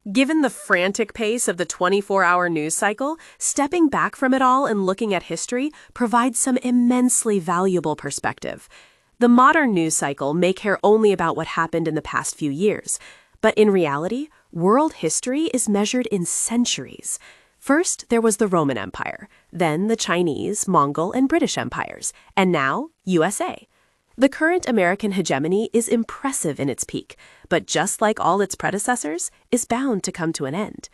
Given the frantic pace of the 24-hour news cycle, stepping back from it all and looking at history provides some immensely valuable perspective. The modern news cycle may care only about what happened in the past few years, but in reality, world history is measured in centuries. First, there was the Roman Empire, then the Chinese, Mongol, and British empires, and now USA. The current American hegemony is impressive in its peak, but just like all its predecessors, is bound to come to an end.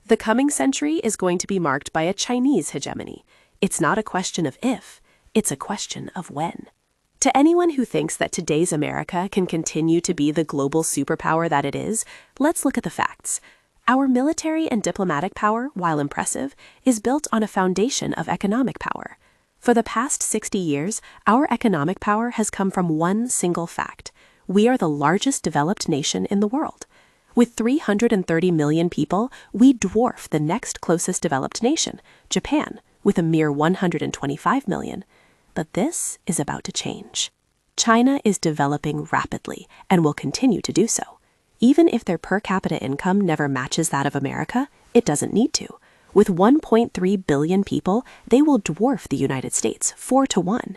The coming century is going to be marked by a Chinese hegemony. It's not a question of if, it's a question of when. To anyone who thinks that today's America can continue to be the global superpower that it is, let's look at the facts. Our military and diplomatic power, while impressive, is built on a foundation of economic power. For the past 60 years, our economic power has come from one single fact. We are the largest developed nation in the world. With 330 million people, we dwarf the next closest developed nation, Japan, with a mere 125 million. But this is about to change. China is developing rapidly and will continue to do so. Even if their per capita income never matches that of America, it doesn't need to. With 1.3 billion people, they will dwarf the United States 4-1.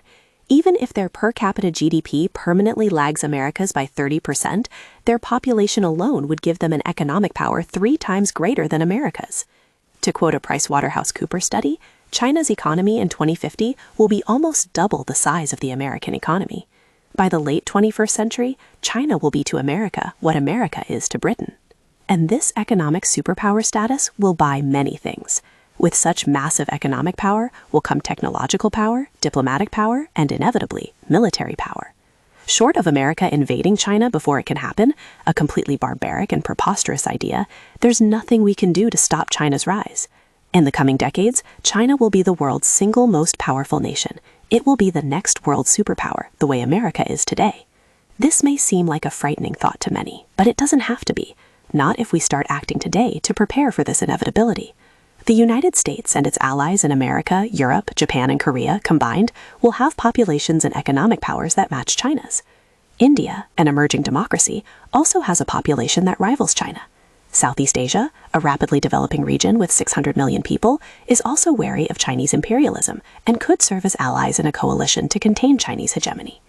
Even if their per capita GDP permanently lags America's by 30%, their population alone would give them an economic power 3 times greater than America's. To quote a PricewaterhouseCoopers study, China's economy in 2050 will be almost double the size of the American economy. By the late 21st century, China will be to America what America is to Britain. And this economic superpower status will buy many things. With such massive economic power will come technological power, diplomatic power, and inevitably, military power. Short of America invading China before it can happen, a completely barbaric and preposterous idea, there's nothing we can do to stop China's rise. In the coming decades, China will be the world's single most powerful nation. It will be the next world superpower, the way America is today. This may seem like a frightening thought to many, but it doesn't have to be. Not if we start acting today to prepare for this inevitability. The United States and its allies in America, Europe, Japan, and Korea combined will have populations and economic powers that match China's. India, an emerging democracy, also has a population that rivals China. Southeast Asia, a rapidly developing region with 600 million people, is also wary of Chinese imperialism and could serve as allies in a coalition to contain Chinese hegemony.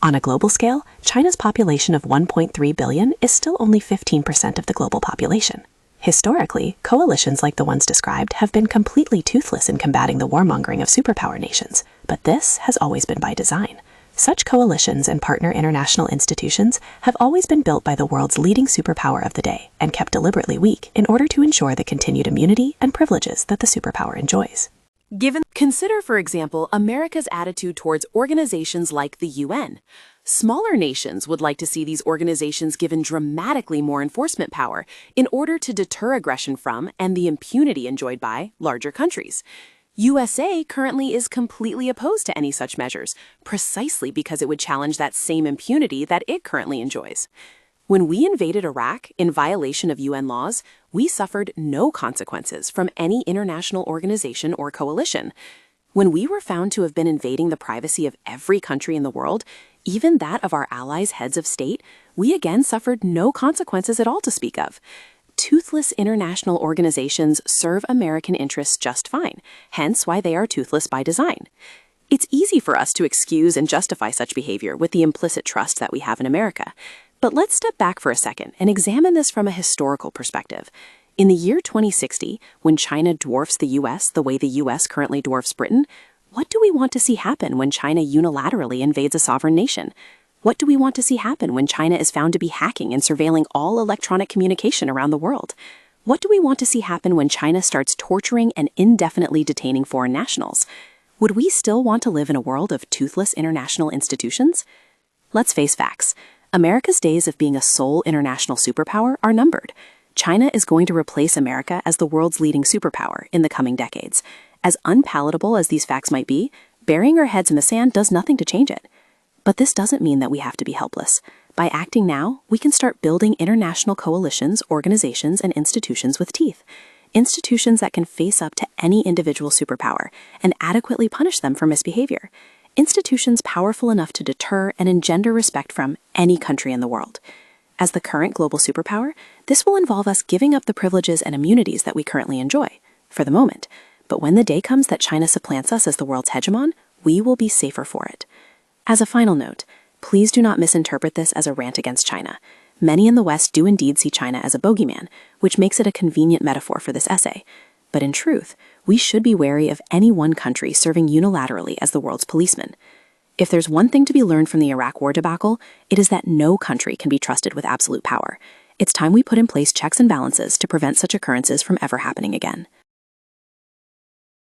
On a global scale, China's population of 1.3 billion is still only 15% of the global population. Historically, coalitions like the ones described have been completely toothless in combating the warmongering of superpower nations, but this has always been by design. Such coalitions and partner international institutions have always been built by the world's leading superpower of the day and kept deliberately weak in order to ensure the continued immunity and privileges that the superpower enjoys. Consider, for example, America's attitude towards organizations like the UN. Smaller nations would like to see these organizations given dramatically more enforcement power in order to deter aggression from and the impunity enjoyed by larger countries. USA currently is completely opposed to any such measures, precisely because it would challenge that same impunity that it currently enjoys. When we invaded Iraq in violation of UN laws, we suffered no consequences from any international organization or coalition. When we were found to have been invading the privacy of every country in the world, even that of our allies' heads of state, we again suffered no consequences at all to speak of. Toothless international organizations serve American interests just fine, hence why they are toothless by design. It's easy for us to excuse and justify such behavior with the implicit trust that we have in America. But let's step back for a second and examine this from a historical perspective. In the year 2060, when China dwarfs the US the way the US currently dwarfs Britain, what do we want to see happen when China unilaterally invades a sovereign nation? What do we want to see happen when China is found to be hacking and surveilling all electronic communication around the world? What do we want to see happen when China starts torturing and indefinitely detaining foreign nationals? Would we still want to live in a world of toothless international institutions? Let's face facts. America's days of being a sole international superpower are numbered. China is going to replace America as the world's leading superpower in the coming decades. As unpalatable as these facts might be, burying our heads in the sand does nothing to change it. But this doesn't mean that we have to be helpless. By acting now, we can start building international coalitions, organizations, and institutions with teeth. Institutions that can face up to any individual superpower and adequately punish them for misbehavior. Institutions powerful enough to deter and engender respect from any country in the world. As the current global superpower, this will involve us giving up the privileges and immunities that we currently enjoy, for the moment. But when the day comes that China supplants us as the world's hegemon, we will be safer for it. As a final note, please do not misinterpret this as a rant against China. Many in the West do indeed see China as a bogeyman, which makes it a convenient metaphor for this essay. But in truth, we should be wary of any one country serving unilaterally as the world's policeman. If there's one thing to be learned from the Iraq War debacle, it is that no country can be trusted with absolute power. It's time we put in place checks and balances to prevent such occurrences from ever happening again.